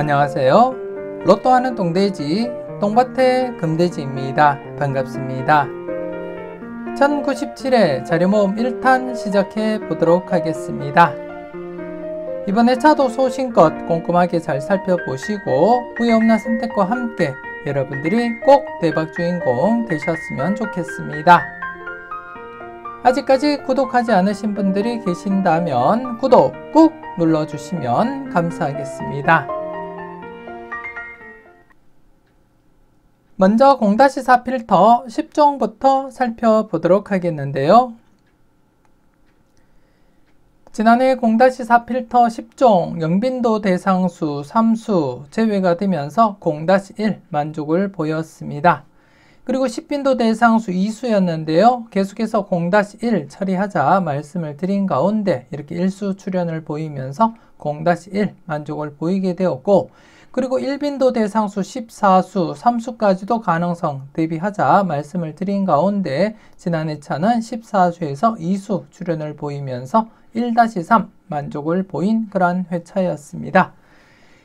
안녕하세요. 로또하는 동돼지 똥밭의 금돼지입니다. 반갑습니다. 1097회 자료모음 1탄 시작해 보도록 하겠습니다. 이번 회차도 소신껏 꼼꼼하게 잘 살펴보시고 후회 없는 선택과 함께 여러분들이 꼭 대박 주인공 되셨으면 좋겠습니다. 아직까지 구독하지 않으신 분들이 계신다면 구독 꾹 눌러주시면 감사하겠습니다. 먼저 0-4 필터 10종부터 살펴보도록 하겠는데요. 지난해 0-4 필터 10종 영빈도 대상수 3수 제외가 되면서 0-1 만족을 보였습니다. 그리고 10빈도 대상수 2수였는데요. 계속해서 0-1 처리하자 말씀을 드린 가운데 이렇게 1수 출현을 보이면서 0-1 만족을 보이게 되었고, 그리고 1빈도 대상수 14수 3수까지도 가능성 대비하자 말씀을 드린 가운데 지난 회차는 14수에서 2수 출현을 보이면서 1-3 만족을 보인 그런 회차였습니다.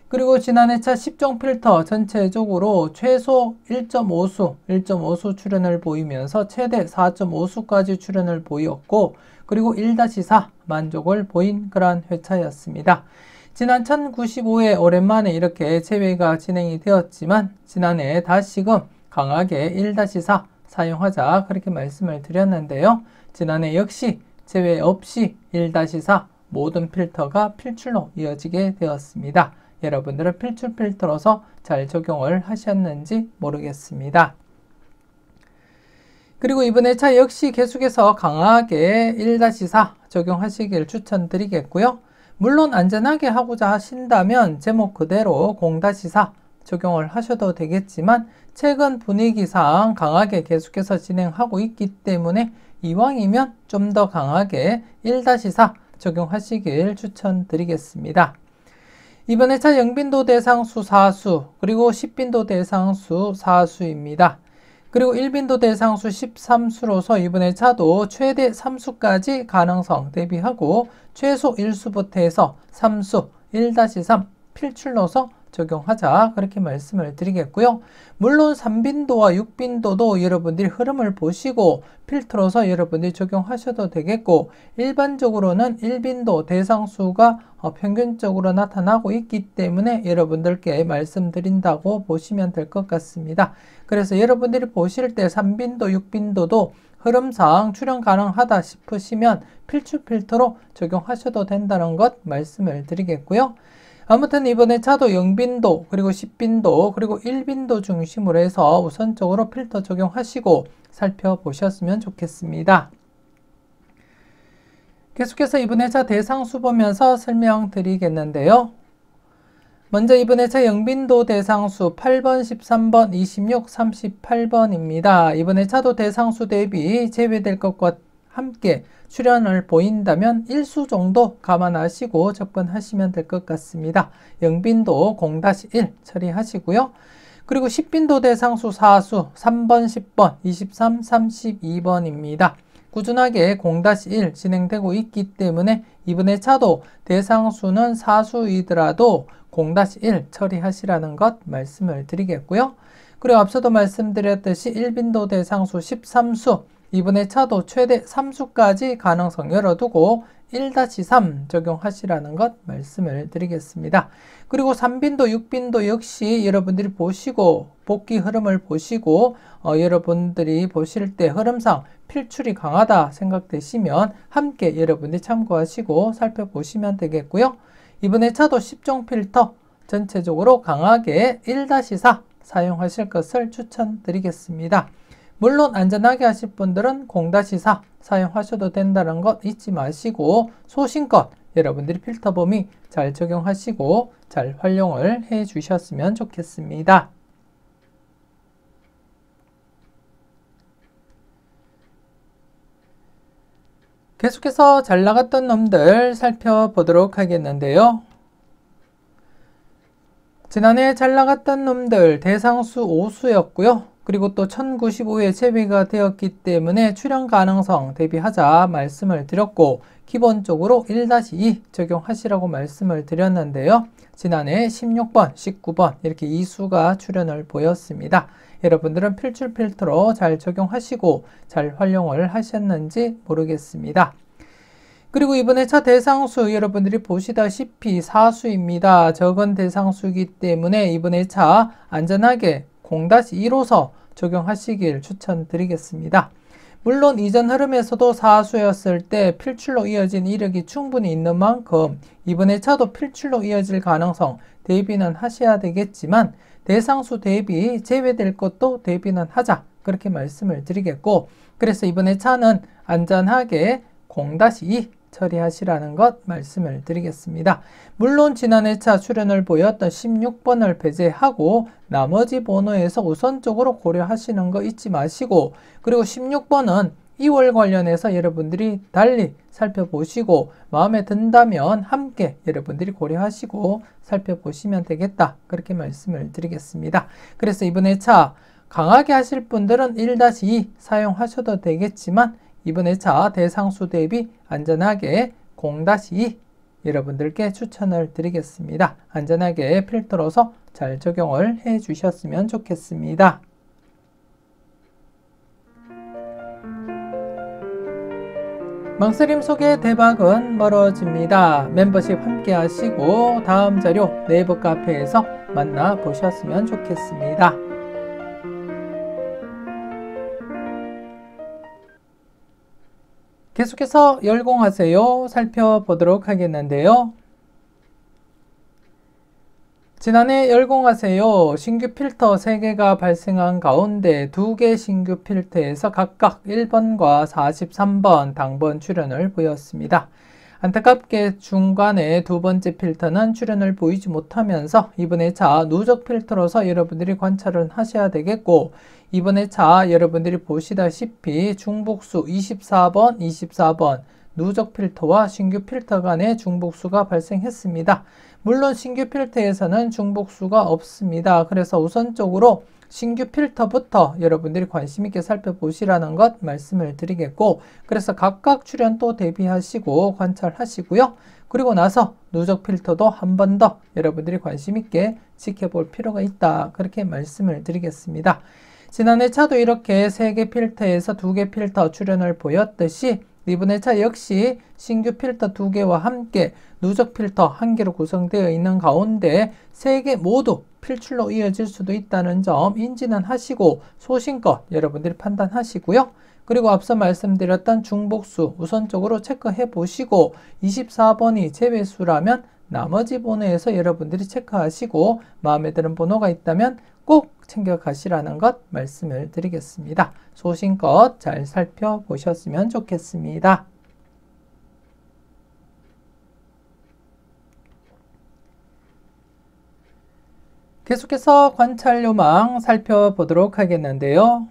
그리고 지난 회차 10종 필터 전체적으로 최소 1.5수 출현을 보이면서 최대 4.5수까지 출현을 보였고, 그리고 1-4 만족을 보인 그러한 회차였습니다. 지난 1095회 오랜만에 이렇게 제외가 진행이 되었지만 지난해 다시금 강하게 1-4 사용하자 그렇게 말씀을 드렸는데요. 지난해 역시 제외 없이 1-4 모든 필터가 필출로 이어지게 되었습니다. 여러분들은 필출 필터로서 잘 적용을 하셨는지 모르겠습니다. 그리고 이번 회차 역시 계속해서 강하게 1-4 적용하시길 추천드리겠고요. 물론 안전하게 하고자 하신다면 제목 그대로 0-4 적용을 하셔도 되겠지만 최근 분위기상 강하게 계속해서 진행하고 있기 때문에 이왕이면 좀 더 강하게 1-4 적용하시길 추천드리겠습니다. 이번 회차 영빈도 대상수 4수 그리고 10빈도 대상수 4수입니다. 그리고 1빈도 대상수 13수로서 이번 회차도 최대 3수까지 가능성 대비하고 최소 1수부터 해서 3수 1-3 필출로서 적용하자 그렇게 말씀을 드리겠고요. 물론 3빈도와 6빈도도 여러분들이 흐름을 보시고 필터로서 여러분들이 적용하셔도 되겠고, 일반적으로는 1빈도 대상수가 평균적으로 나타나고 있기 때문에 여러분들께 말씀드린다고 보시면 될 것 같습니다. 그래서 여러분들이 보실 때 3빈도, 6빈도도 흐름상 출현 가능하다 싶으시면 필출 필터로 적용하셔도 된다는 것 말씀을 드리겠고요. 아무튼 이번 회차도 0빈도 그리고 10빈도 그리고 1빈도 중심으로 해서 우선적으로 필터 적용하시고 살펴보셨으면 좋겠습니다. 계속해서 이번 회차 대상수 보면서 설명드리겠는데요. 먼저 이번 회차 영빈도 대상수 8번, 13번, 26, 38번입니다. 이번 회차도 대상수 대비 제외될 것과 함께 출현을 보인다면 1수 정도 감안하시고 접근하시면 될 것 같습니다. 영빈도 0-1 처리하시고요. 그리고 10빈도 대상수 4수 3번, 10번, 23, 32번입니다. 꾸준하게 0-1 진행되고 있기 때문에 이번 회차도 대상수는 4수이더라도 0-1 처리하시라는 것 말씀을 드리겠고요. 그리고 앞서도 말씀드렸듯이 1빈도 대상수 13수 이번 회차도 최대 3수까지 가능성 열어두고 1-3 적용하시라는 것 말씀을 드리겠습니다. 그리고 3빈도, 6빈도 역시 여러분들이 보시고 복귀 흐름을 보시고 여러분들이 보실 때 흐름상 필출이 강하다 생각되시면 함께 여러분들이 참고하시고 살펴보시면 되겠고요. 이번 회차도 10종 필터 전체적으로 강하게 1-4 사용하실 것을 추천드리겠습니다. 물론 안전하게 하실 분들은 0-4 사용하셔도 된다는 것 잊지 마시고 소신껏 여러분들이 필터 범위 잘 적용하시고 잘 활용을 해 주셨으면 좋겠습니다. 계속해서 잘 나갔던 놈들 살펴보도록 하겠는데요. 지난해 잘 나갔던 놈들 대상수 5수였고요. 그리고 또 1095에 제외가 되었기 때문에 출연 가능성 대비하자 말씀을 드렸고 기본적으로 1-2 적용하시라고 말씀을 드렸는데요. 지난해 16번, 19번 이렇게 이수가 출연을 보였습니다. 여러분들은 필출 필터로 잘 적용하시고 잘 활용을 하셨는지 모르겠습니다. 그리고 이번에 차 대상수 여러분들이 보시다시피 사수입니다. 적은 대상수이기 때문에 이번에 차 안전하게 0-2로서 적용하시길 추천드리겠습니다. 물론 이전 흐름에서도 사수였을 때 필출로 이어진 이력이 충분히 있는 만큼 이번에 차도 필출로 이어질 가능성 대비는 하셔야 되겠지만 대상수 대비 제외될 것도 대비는 하자 그렇게 말씀을 드리겠고 그래서 이번에 차는 안전하게 0-2 처리하시라는 것 말씀을 드리겠습니다. 물론 지난해 차 출연을 보였던 16번을 배제하고 나머지 번호에서 우선적으로 고려하시는 거 잊지 마시고 그리고 16번은 2월 관련해서 여러분들이 달리 살펴보시고 마음에 든다면 함께 여러분들이 고려하시고 살펴보시면 되겠다 그렇게 말씀을 드리겠습니다. 그래서 이번에 차 강하게 하실 분들은 1-2 사용하셔도 되겠지만 이번에 차 대상수 대비 안전하게 0-2 여러분들께 추천을 드리겠습니다. 안전하게 필터로서 잘 적용을 해 주셨으면 좋겠습니다. 망설임 속에 대박은 멀어집니다. 멤버십 함께 하시고 다음 자료 네이버 카페에서 만나보셨으면 좋겠습니다. 계속해서 열공하세요 살펴보도록 하겠는데요. 지난해 열공하세요 신규 필터 3개가 발생한 가운데 2개 신규 필터에서 각각 1번과 43번 당번 출연을 보였습니다. 안타깝게 중간에 두 번째 필터는 출연을 보이지 못하면서 이번에 차 누적 필터로서 여러분들이 관찰을 하셔야 되겠고 이번에 차 여러분들이 보시다시피 중복수 24번, 24번 누적 필터와 신규 필터 간의 중복수가 발생했습니다. 물론 신규 필터에서는 중복수가 없습니다. 그래서 우선적으로 신규 필터부터 여러분들이 관심 있게 살펴보시라는 것 말씀을 드리겠고 그래서 각각 출연 또 대비하시고 관찰하시고요. 그리고 나서 누적 필터도 한 번 더 여러분들이 관심 있게 지켜볼 필요가 있다. 그렇게 말씀을 드리겠습니다. 지난해 차도 이렇게 3개 필터에서 2개 필터 출연을 보였듯이 이번에 차 역시 신규 필터 2개와 함께 누적 필터 1개로 구성되어 있는 가운데 3개 모두 필출로 이어질 수도 있다는 점 인지는 하시고 소신껏 여러분들이 판단하시고요. 그리고 앞서 말씀드렸던 중복수 우선적으로 체크해 보시고 24번이 제외수라면 나머지 번호에서 여러분들이 체크하시고 마음에 드는 번호가 있다면 꼭 챙겨가시라는 것 말씀을 드리겠습니다. 소신껏 잘 살펴보셨으면 좋겠습니다. 계속해서 관찰요망 살펴보도록 하겠는데요.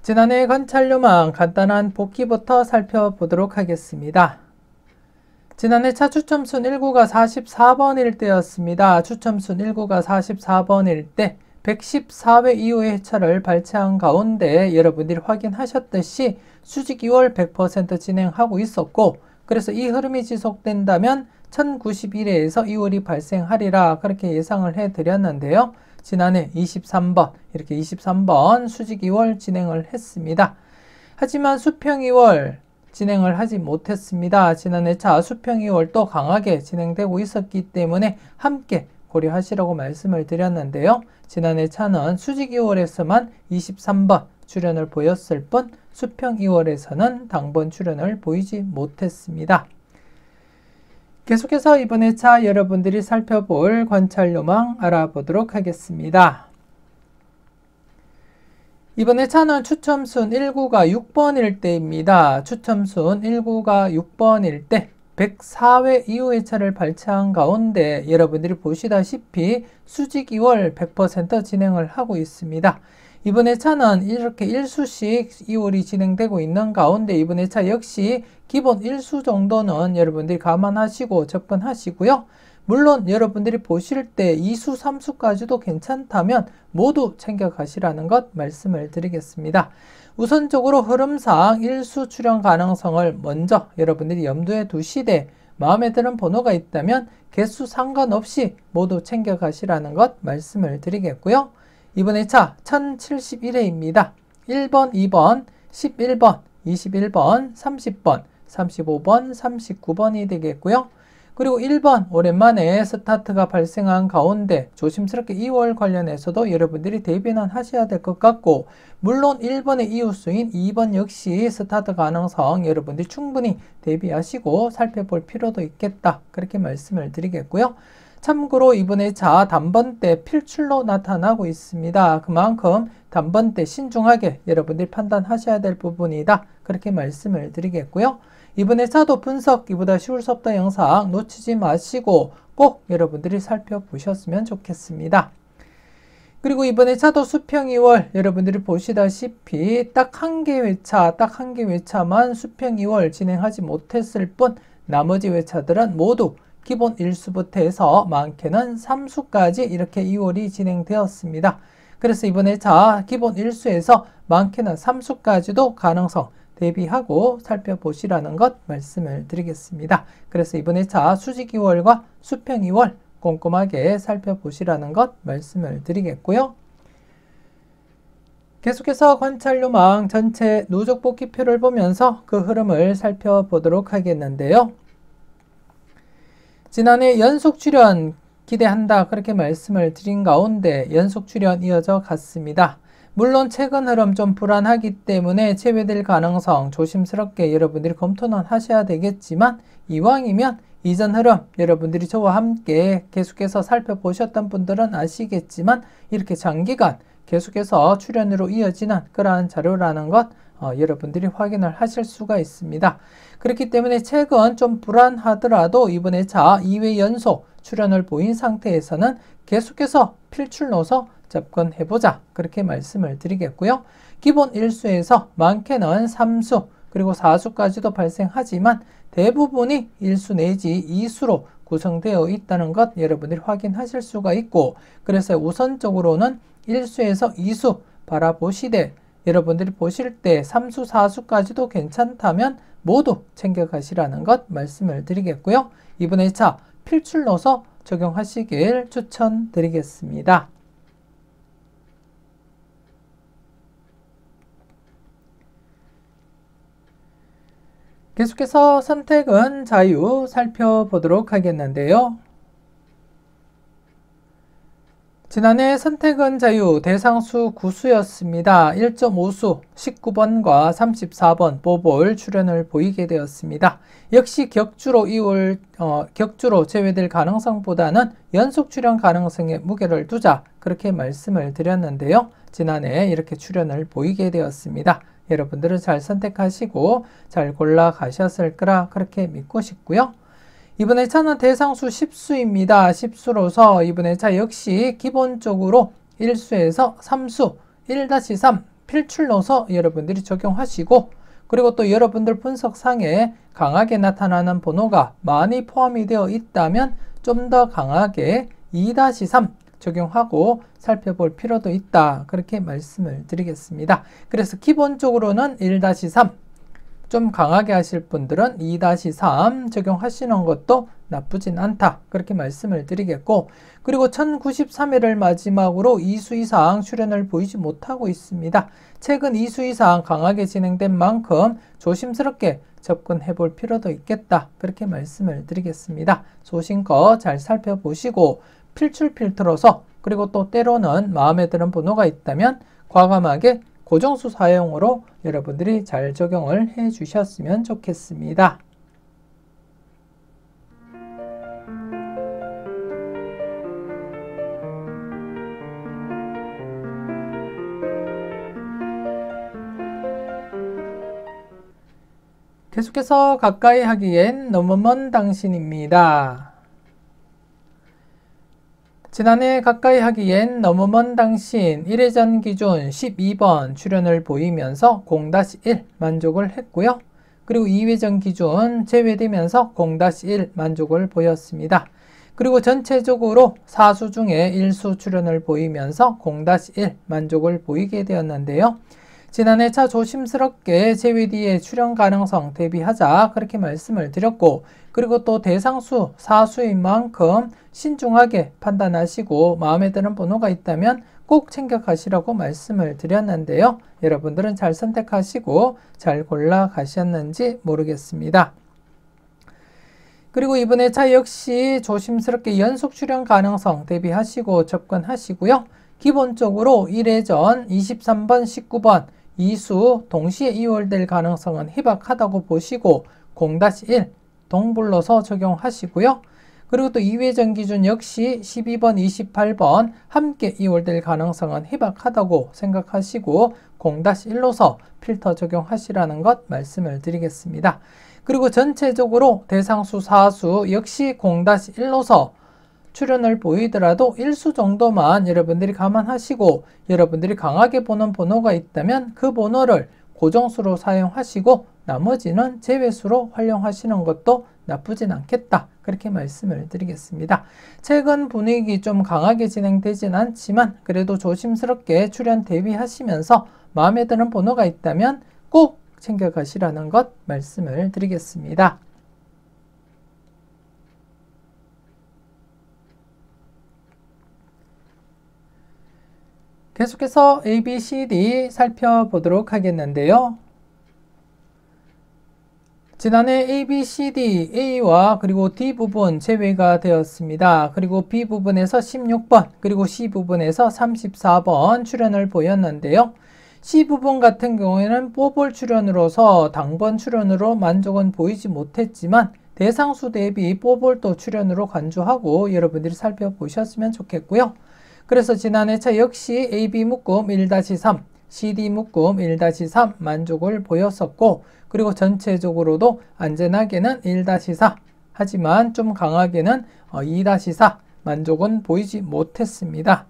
지난해 관찰요망 간단한 복기부터 살펴보도록 하겠습니다. 지난해 차 추첨순 1구가 44번일 때였습니다. 추첨순 1구가 44번일 때 114회 이후의 회차를 발췌한 가운데 여러분들이 확인하셨듯이 수직 2월 100% 진행하고 있었고 그래서 이 흐름이 지속된다면 1091회에서 2월이 발생하리라 그렇게 예상을 해드렸는데요. 지난해 23번 이렇게 23번 수직 2월 진행을 했습니다. 하지만 수평 2월 진행을 하지 못했습니다. 지난해 차 수평 2월도 강하게 진행되고 있었기 때문에 함께 고려하시라고 말씀을 드렸는데요. 지난해 차는 수직 2월에서만 23번 출연을 보였을 뿐 수평 2월에서는 당번 출연을 보이지 못했습니다. 계속해서 이번에 차 여러분들이 살펴볼 관찰요망 알아보도록 하겠습니다. 이번에 차는 추첨순 1구가 6번일 때입니다. 추첨순 1구가 6번일 때 104회 이후의 차를 발췌한 가운데 여러분들이 보시다시피 수직 2월 100% 진행을 하고 있습니다. 이번에 차는 이렇게 1수씩 2월이 진행되고 있는 가운데 이번에 차 역시 기본 1수 정도는 여러분들이 감안하시고 접근하시고요. 물론 여러분들이 보실 때 2수, 3수까지도 괜찮다면 모두 챙겨가시라는 것 말씀을 드리겠습니다. 우선적으로 흐름상 1수 출현 가능성을 먼저 여러분들이 염두에 두시되 마음에 드는 번호가 있다면 개수 상관없이 모두 챙겨가시라는 것 말씀을 드리겠고요. 이번에 차 1071회입니다. 1번, 2번, 11번, 21번, 30번, 35번, 39번이 되겠고요. 그리고 1번 오랜만에 스타트가 발생한 가운데 조심스럽게 2월 관련해서도 여러분들이 대비는 하셔야 될 것 같고, 물론 1번의 이웃수인 2번 역시 스타트 가능성 여러분들이 충분히 대비하시고 살펴볼 필요도 있겠다, 그렇게 말씀을 드리겠고요. 참고로 이번에 자 단번대 필출로 나타나고 있습니다. 그만큼 단번대 신중하게 여러분들이 판단하셔야 될 부분이다, 그렇게 말씀을 드리겠고요. 이번에 차도 분석 이보다 쉬울 수 없다 영상 놓치지 마시고 꼭 여러분들이 살펴보셨으면 좋겠습니다. 그리고 이번에 차도 수평 2월 여러분들이 보시다시피 딱 한 개 회차만 수평 2월 진행하지 못했을 뿐 나머지 회차들은 모두 기본 1수부터 해서 많게는 3수까지 이렇게 2월이 진행되었습니다. 그래서 이번에 자 기본 1수에서 많게는 3수까지도 가능성 대비하고 살펴보시라는 것 말씀을 드리겠습니다. 그래서 이번에 자 수직 2월과 수평 2월 꼼꼼하게 살펴보시라는 것 말씀을 드리겠고요. 계속해서 관찰요망 전체 누적 복귀표를 보면서 그 흐름을 살펴보도록 하겠는데요. 지난해 연속 출현 기대한다, 그렇게 말씀을 드린 가운데 연속 출현 이어져 갔습니다. 물론 최근 흐름 좀 불안하기 때문에 제외될 가능성 조심스럽게 여러분들이 검토는 하셔야 되겠지만, 이왕이면 이전 흐름 여러분들이 저와 함께 계속해서 살펴보셨던 분들은 아시겠지만 이렇게 장기간 계속해서 출현으로 이어지는 그러한 자료라는 것 여러분들이 확인을 하실 수가 있습니다. 그렇기 때문에 최근 좀 불안하더라도 이번에 자 2회 연속 출현을 보인 상태에서는 계속해서 필출 넣어서 접근해보자, 그렇게 말씀을 드리겠고요. 기본 1수에서 많게는 3수 그리고 4수까지도 발생하지만 대부분이 1수 내지 2수로 구성되어 있다는 것 여러분들이 확인하실 수가 있고, 그래서 우선적으로는 1수에서 2수 바라보시되 여러분들이 보실 때 3수, 4수까지도 괜찮다면 모두 챙겨가시라는 것 말씀을 드리겠고요. 이번에 차 필출 넣어서 적용하시길 추천드리겠습니다. 계속해서 선택은 자유 살펴보도록 하겠는데요. 지난해 선택은 자유 대상수 9수였습니다. 1.5수 19번과 34번 보볼 출현을 보이게 되었습니다. 역시 격주로 격주로 제외될 가능성보다는 연속 출현 가능성에 무게를 두자, 그렇게 말씀을 드렸는데요. 지난해 이렇게 출현을 보이게 되었습니다. 여러분들은 잘 선택하시고 잘 골라 가셨을 거라 그렇게 믿고 싶고요. 이번에 차는 대상수 10수입니다. 10수로서 이번에 차 역시 기본적으로 1수에서 3수 1-3 필출 넣어서 여러분들이 적용하시고, 그리고 또 여러분들 분석상에 강하게 나타나는 번호가 많이 포함이 되어 있다면 좀 더 강하게 2-3 적용하고 살펴볼 필요도 있다, 그렇게 말씀을 드리겠습니다. 그래서 기본적으로는 1-3 좀 강하게 하실 분들은 2-3 적용하시는 것도 나쁘진 않다, 그렇게 말씀을 드리겠고, 그리고 1093회를 마지막으로 2수 이상 출현을 보이지 못하고 있습니다. 최근 2수 이상 강하게 진행된 만큼 조심스럽게 접근해 볼 필요도 있겠다, 그렇게 말씀을 드리겠습니다. 소신껏 잘 살펴보시고 필출 필터로서, 그리고 또 때로는 마음에 드는 번호가 있다면 과감하게 고정수 사용으로 여러분들이 잘 적용을 해 주셨으면 좋겠습니다. 계속해서 가까이 하기엔 너무 먼 당신입니다. 지난해 가까이 하기엔 너무 먼 당신 1회전 기준 12번 출현을 보이면서 0-1 만족을 했고요. 그리고 2회전 기준 제외되면서 0-1 만족을 보였습니다. 그리고 전체적으로 사수 중에 일수 출현을 보이면서 0-1 만족을 보이게 되었는데요. 지난해 차 조심스럽게 제외 뒤에 출현 가능성 대비하자 그렇게 말씀을 드렸고, 그리고 또 대상수 사수인 만큼 신중하게 판단하시고 마음에 드는 번호가 있다면 꼭 챙겨 가시라고 말씀을 드렸는데요. 여러분들은 잘 선택하시고 잘 골라 가셨는지 모르겠습니다. 그리고 이번에 차 역시 조심스럽게 연속 출현 가능성 대비하시고 접근하시고요. 기본적으로 1회전 23번, 19번 이수 동시에 이월될 가능성은 희박하다고 보시고 0-1 동불러서 적용하시고요. 그리고 또 2회전 기준 역시 12번, 28번 함께 이월될 가능성은 희박하다고 생각하시고 0-1로서 필터 적용하시라는 것 말씀을 드리겠습니다. 그리고 전체적으로 대상수 사수 역시 0-1로서 출현을 보이더라도 일수 정도만 여러분들이 감안하시고, 여러분들이 강하게 보는 번호가 있다면 그 번호를 고정수로 사용하시고 나머지는 제외수로 활용하시는 것도 나쁘진 않겠다, 그렇게 말씀을 드리겠습니다. 최근 분위기 좀 강하게 진행되진 않지만 그래도 조심스럽게 출현 대비하시면서 마음에 드는 번호가 있다면 꼭 챙겨가시라는 것 말씀을 드리겠습니다. 계속해서 A, B, C, D 살펴보도록 하겠는데요. 지난해 A, B, C, D, A와 그리고 D 부분 제외가 되었습니다. 그리고 B 부분에서 16번, 그리고 C 부분에서 34번 출현을 보였는데요. C 부분 같은 경우에는 뽀볼 출현으로서 당번 출현으로 만족은 보이지 못했지만 대상수 대비 뽀볼도 출현으로 간주하고 여러분들이 살펴보셨으면 좋겠고요. 그래서 지난해 차 역시 AB 묶음 1-3, CD 묶음 1-3 만족을 보였었고, 그리고 전체적으로도 안전하게는 1-4, 하지만 좀 강하게는 2-4 만족은 보이지 못했습니다.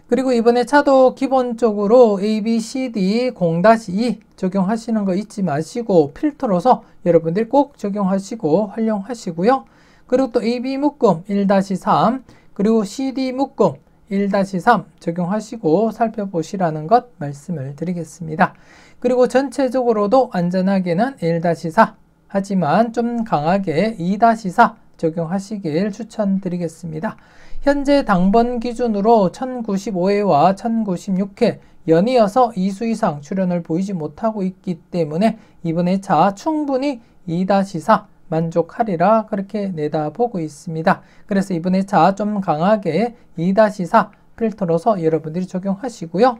그리고 이번에 차도 기본적으로 A, B, C, D 0-2 적용하시는 거 잊지 마시고 필터로서 여러분들 꼭 적용하시고 활용하시고요. 그리고 또 AB 묶음 1-3, 그리고 CD 묶음 1-3 적용하시고 살펴보시라는 것 말씀을 드리겠습니다. 그리고 전체적으로도 안전하게는 1-4, 하지만 좀 강하게 2-4 적용하시길 추천드리겠습니다. 현재 당번 기준으로 1095회와 1096회 연이어서 2수 이상 출현을 보이지 못하고 있기 때문에 이번에 차 충분히 2-4 만족하리라 그렇게 내다보고 있습니다. 그래서 이번에 차 좀 강하게 2-4 필터로서 여러분들이 적용하시고요.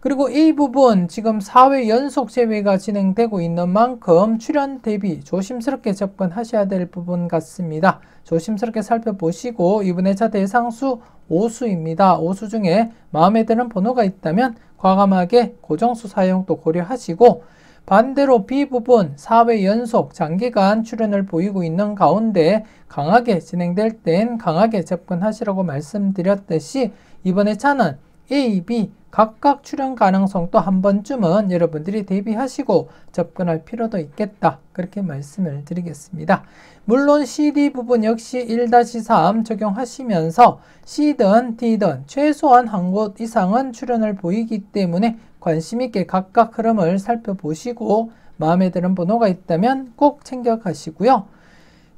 그리고 이 부분 지금 4회 연속 제외가 진행되고 있는 만큼 출현 대비 조심스럽게 접근하셔야 될 부분 같습니다. 조심스럽게 살펴보시고 이번에 차 대상수 5수입니다. 5수 중에 마음에 드는 번호가 있다면 과감하게 고정수 사용도 고려하시고, 반대로 B 부분 4회 연속 장기간 출현을 보이고 있는 가운데 강하게 진행될 땐 강하게 접근하시라고 말씀드렸듯이 이번에 차는 A, B 각각 출현 가능성도 한 번쯤은 여러분들이 대비하시고 접근할 필요도 있겠다, 그렇게 말씀을 드리겠습니다. 물론 CD 부분 역시 1-3 적용하시면서 C든 D든 최소한 한 곳 이상은 출현을 보이기 때문에 관심 있게 각각 흐름을 살펴보시고 마음에 드는 번호가 있다면 꼭 챙겨가시고요.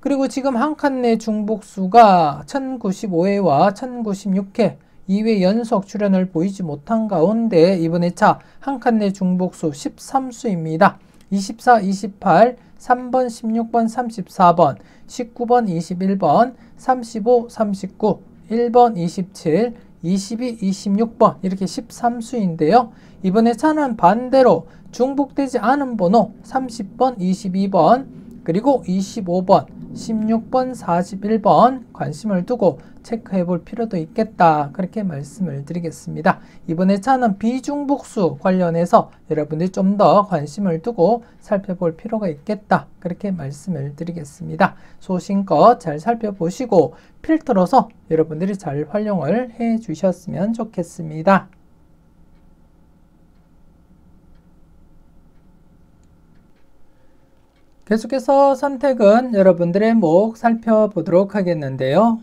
그리고 지금 한 칸 내 중복수가 1095회와 1096회 2회 연속 출현을 보이지 못한 가운데 이번에 차 한 칸 내 중복수 13수입니다. 24, 28, 3번, 16번, 34번, 19번, 21번, 35, 39, 1번, 27, 22, 26번 이렇게 13수인데요. 이번에 차는 반대로 중복되지 않은 번호 30번, 22번, 그리고 25번, 16번, 41번 관심을 두고 체크해 볼 필요도 있겠다, 그렇게 말씀을 드리겠습니다. 이번에 차는 비중복수 관련해서 여러분들이 좀 더 관심을 두고 살펴볼 필요가 있겠다, 그렇게 말씀을 드리겠습니다. 소신껏 잘 살펴보시고 필터로서 여러분들이 잘 활용을 해 주셨으면 좋겠습니다. 계속해서 선택은 여러분들의 목 살펴보도록 하겠는데요.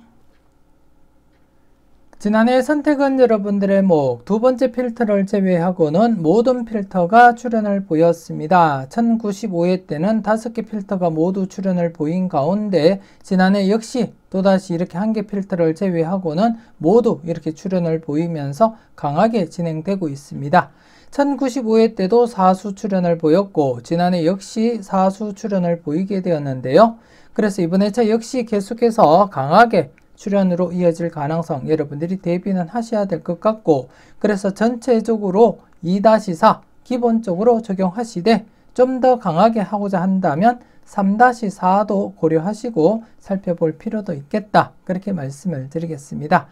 지난해 선택은 여러분들의 목 두 번째 필터를 제외하고는 모든 필터가 출현을 보였습니다. 1095회 때는 5개 필터가 모두 출현을 보인 가운데 지난해 역시 또다시 이렇게 1개 필터를 제외하고는 모두 이렇게 출현을 보이면서 강하게 진행되고 있습니다. 1095회 때도 사수 출현을 보였고 지난해 역시 사수 출현을 보이게 되었는데요. 그래서 이번 회차 역시 계속해서 강하게 출현으로 이어질 가능성 여러분들이 대비는 하셔야 될 것 같고, 그래서 전체적으로 2-4 기본적으로 적용하시되 좀 더 강하게 하고자 한다면 3-4도 고려하시고 살펴볼 필요도 있겠다, 그렇게 말씀을 드리겠습니다.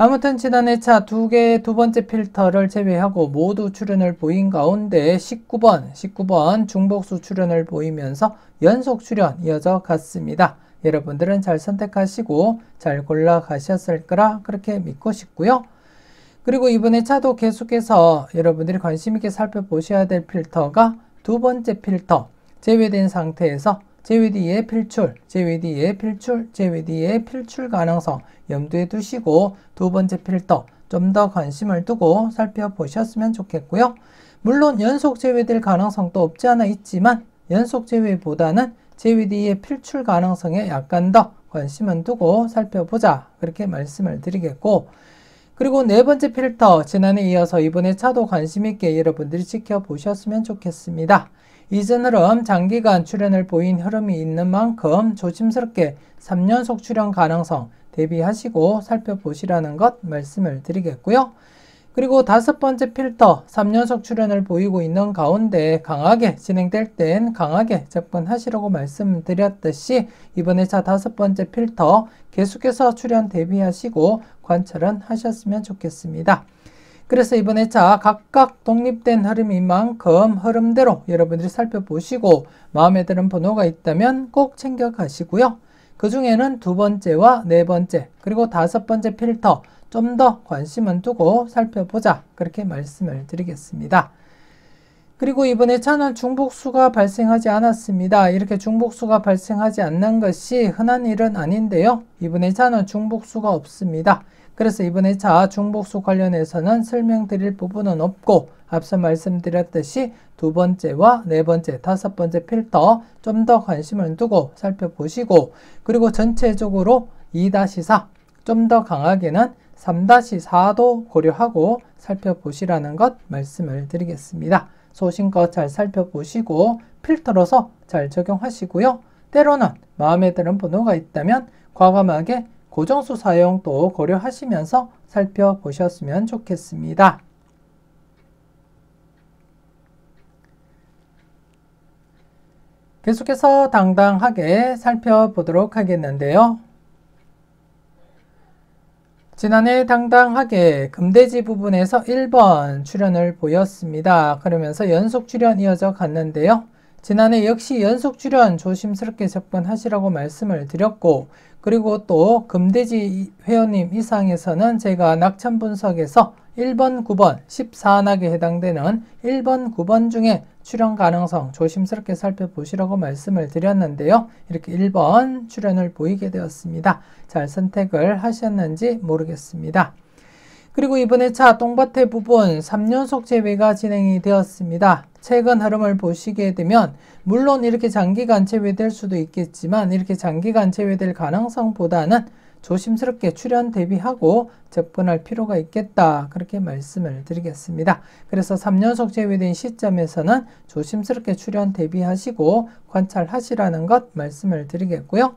아무튼 지난 회차 두 번째 필터를 제외하고 모두 출현을 보인 가운데 19번 중복수 출현을 보이면서 연속 출현 이어져 갔습니다. 여러분들은 잘 선택하시고 잘 골라 가셨을 거라 그렇게 믿고 싶고요. 그리고 이번 회차도 계속해서 여러분들이 관심 있게 살펴보셔야 될 필터가 두 번째 필터 제외된 상태에서 제외 뒤에 필출, 제외 뒤에 필출, 제외 뒤에 필출 가능성 염두에 두시고 두 번째 필터 좀 더 관심을 두고 살펴보셨으면 좋겠고요. 물론 연속 제외될 가능성도 없지 않아 있지만 연속 제외보다는 제외 뒤에 필출 가능성에 약간 더 관심은 두고 살펴보자, 그렇게 말씀을 드리겠고, 그리고 네 번째 필터 지난해 이어서 이번 회차도 관심 있게 여러분들이 지켜보셨으면 좋겠습니다. 이전 흐름 장기간 출현을 보인 흐름이 있는 만큼 조심스럽게 3연속 출현 가능성 대비하시고 살펴보시라는 것 말씀을 드리겠고요. 그리고 다섯 번째 필터 3연속 출현을 보이고 있는 가운데 강하게 진행될 땐 강하게 접근하시라고 말씀드렸듯이 이번 회차 다섯 번째 필터 계속해서 출현 대비하시고 관찰은 하셨으면 좋겠습니다. 그래서 이번 회차 각각 독립된 흐름인 만큼 흐름대로 여러분들이 살펴보시고 마음에 드는 번호가 있다면 꼭 챙겨가시고요. 그 중에는 두 번째와 네 번째 그리고 다섯 번째 필터 좀 더 관심은 두고 살펴보자, 그렇게 말씀을 드리겠습니다. 그리고 이번 회차는 중복수가 발생하지 않았습니다. 이렇게 중복수가 발생하지 않는 것이 흔한 일은 아닌데요. 이번 회차는 중복수가 없습니다. 그래서 이번 회차 중복수 관련해서는 설명드릴 부분은 없고 앞서 말씀드렸듯이 두 번째와 네 번째, 다섯 번째 필터 좀 더 관심을 두고 살펴보시고, 그리고 전체적으로 2-4 좀 더 강하게는 3-4도 고려하고 살펴보시라는 것 말씀을 드리겠습니다. 소신껏 잘 살펴보시고 필터로서 잘 적용하시고요. 때로는 마음에 드는 번호가 있다면 과감하게 고정수 사용도 고려하시면서 살펴보셨으면 좋겠습니다. 계속해서 당당하게 살펴보도록 하겠는데요. 지난해 당당하게 금돼지 부분에서 1번 출현을 보였습니다. 그러면서 연속 출현 이어져 갔는데요. 지난해 역시 연속 출현 조심스럽게 접근하시라고 말씀을 드렸고, 그리고 또 금돼지 회원님 이상에서는 제가 낙천 분석에서 1번, 9번, 14낙에 해당되는 1번, 9번 중에 출현 가능성 조심스럽게 살펴보시라고 말씀을 드렸는데요. 이렇게 1번 출현을 보이게 되었습니다. 잘 선택을 하셨는지 모르겠습니다. 그리고 이번 회차 똥밭의 부분 3연속 제외가 진행이 되었습니다. 최근 흐름을 보시게 되면 물론 이렇게 장기간 제외될 수도 있겠지만 이렇게 장기간 제외될 가능성보다는 조심스럽게 출현 대비하고 접근할 필요가 있겠다, 그렇게 말씀을 드리겠습니다. 그래서 3연속 제외된 시점에서는 조심스럽게 출현 대비하시고 관찰하시라는 것 말씀을 드리겠고요.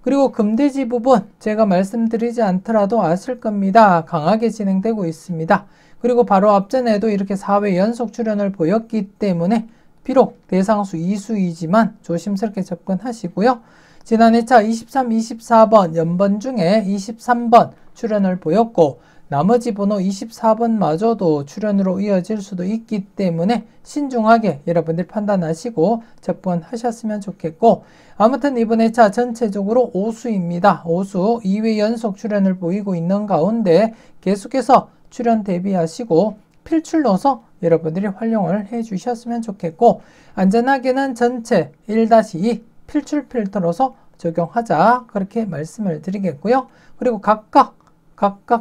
그리고 금돼지 부분 제가 말씀드리지 않더라도 아실 겁니다. 강하게 진행되고 있습니다. 그리고 바로 앞전에도 이렇게 4회 연속 출현을 보였기 때문에 비록 대상수 2수이지만 조심스럽게 접근하시고요. 지난 회차 23, 24번 연번 중에 23번 출현을 보였고 나머지 번호 24번마저도 출현으로 이어질 수도 있기 때문에 신중하게 여러분들 판단하시고 접근하셨으면 좋겠고, 아무튼 이번 회차 전체적으로 5수입니다. 5수 2회 연속 출현을 보이고 있는 가운데 계속해서 출현 대비하시고 필출로서 여러분들이 활용을 해 주셨으면 좋겠고, 안전하게는 전체 1-2 필출 필터로서 적용하자, 그렇게 말씀을 드리겠고요. 그리고 각각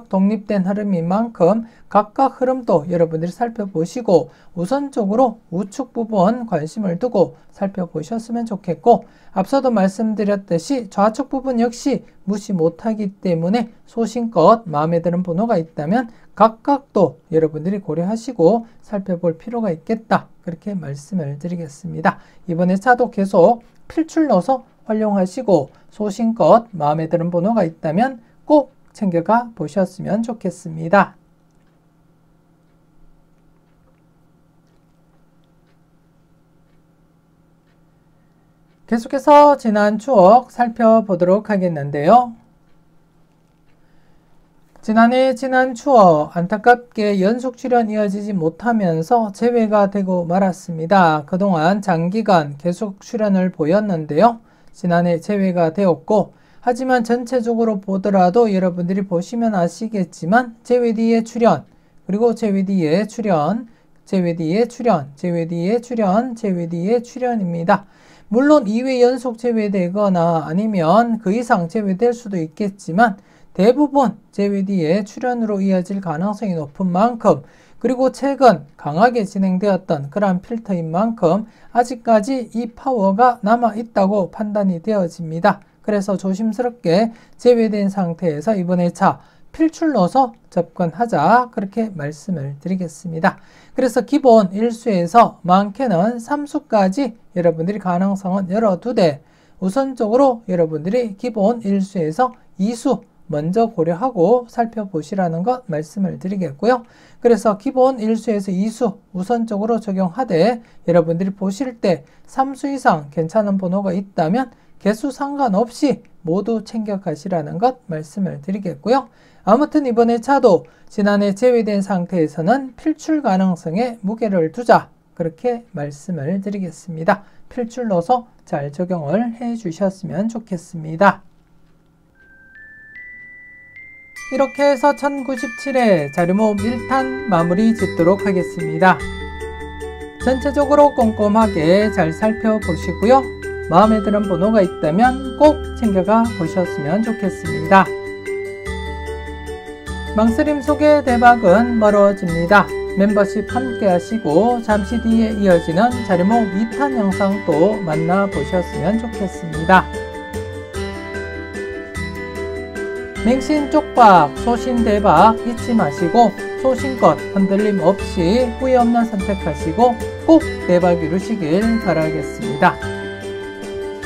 독립된 흐름인 만큼 각각 흐름도 여러분들이 살펴보시고 우선적으로 우측 부분 관심을 두고 살펴보셨으면 좋겠고, 앞서도 말씀드렸듯이 좌측 부분 역시 무시 못하기 때문에 소신껏 마음에 드는 번호가 있다면 각각도 여러분들이 고려하시고 살펴볼 필요가 있겠다, 그렇게 말씀을 드리겠습니다. 이번에 차도 계속 필출 넣어서 활용하시고 소신껏 마음에 드는 번호가 있다면 꼭 챙겨가 보셨으면 좋겠습니다. 계속해서 지난 추억 살펴보도록 하겠는데요. 지난 추억 안타깝게 연속 출연 이어지지 못하면서 제외가 되고 말았습니다. 그동안 장기간 계속 출연을 보였는데요. 지난해 제외가 되었고, 하지만 전체적으로 보더라도 여러분들이 보시면 아시겠지만 제외 뒤에 출연, 그리고 제외 뒤에 출연, 제외 뒤에 출연, 제외 뒤에 출연, 제외 뒤에 출연입니다. 물론 2회 연속 제외되거나 아니면 그 이상 제외될 수도 있겠지만 대부분 제외 뒤에 출연으로 이어질 가능성이 높은 만큼, 그리고 최근 강하게 진행되었던 그러한 필터인 만큼 아직까지 이 파워가 남아있다고 판단이 되어집니다. 그래서 조심스럽게 제외된 상태에서 이번에 차 필출 넣어서 접근하자, 그렇게 말씀을 드리겠습니다. 그래서 기본 1수에서 많게는 3수까지 여러분들이 가능성은 열어두되 우선적으로 여러분들이 기본 1수에서 2수 먼저 고려하고 살펴보시라는 것 말씀을 드리겠고요. 그래서 기본 1수에서 2수 우선적으로 적용하되 여러분들이 보실 때 3수 이상 괜찮은 번호가 있다면 개수 상관없이 모두 챙겨가시라는 것 말씀을 드리겠고요. 아무튼 이번에 차도 지난해 제외된 상태에서는 필출 가능성에 무게를 두자, 그렇게 말씀을 드리겠습니다. 필출 넣어서 잘 적용을 해 주셨으면 좋겠습니다. 이렇게 해서 1097회 자료모음 1탄 마무리 짓도록 하겠습니다. 전체적으로 꼼꼼하게 잘 살펴보시고요. 마음에 드는 번호가 있다면 꼭 챙겨가 보셨으면 좋겠습니다. 망설임 속의 대박은 멀어집니다. 멤버십 함께 하시고 잠시 뒤에 이어지는 자료모음 2탄 영상도 만나보셨으면 좋겠습니다. 맹신 쪽박, 소신 대박 잊지 마시고 소신껏 흔들림 없이 후회 없는 선택하시고 꼭 대박 이루시길 바라겠습니다.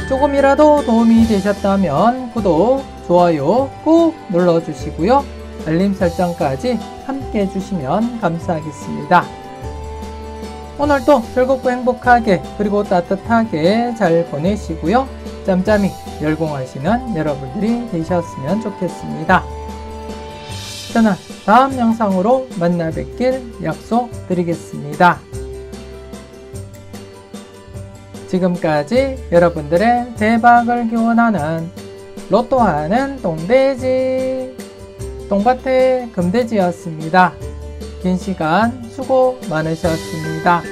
조금이라도 도움이 되셨다면 구독, 좋아요 꼭 눌러주시고요. 알림 설정까지 함께 해주시면 감사하겠습니다. 오늘도 즐겁고 행복하게 그리고 따뜻하게 잘 보내시고요. 짬짬이 열공하시는 여러분들이 되셨으면 좋겠습니다. 저는 다음 영상으로 만나 뵙길 약속드리겠습니다. 지금까지 여러분들의 대박을 기원하는 로또하는 똥돼지 똥밭의 금돼지였습니다. 긴 시간 수고 많으셨습니다.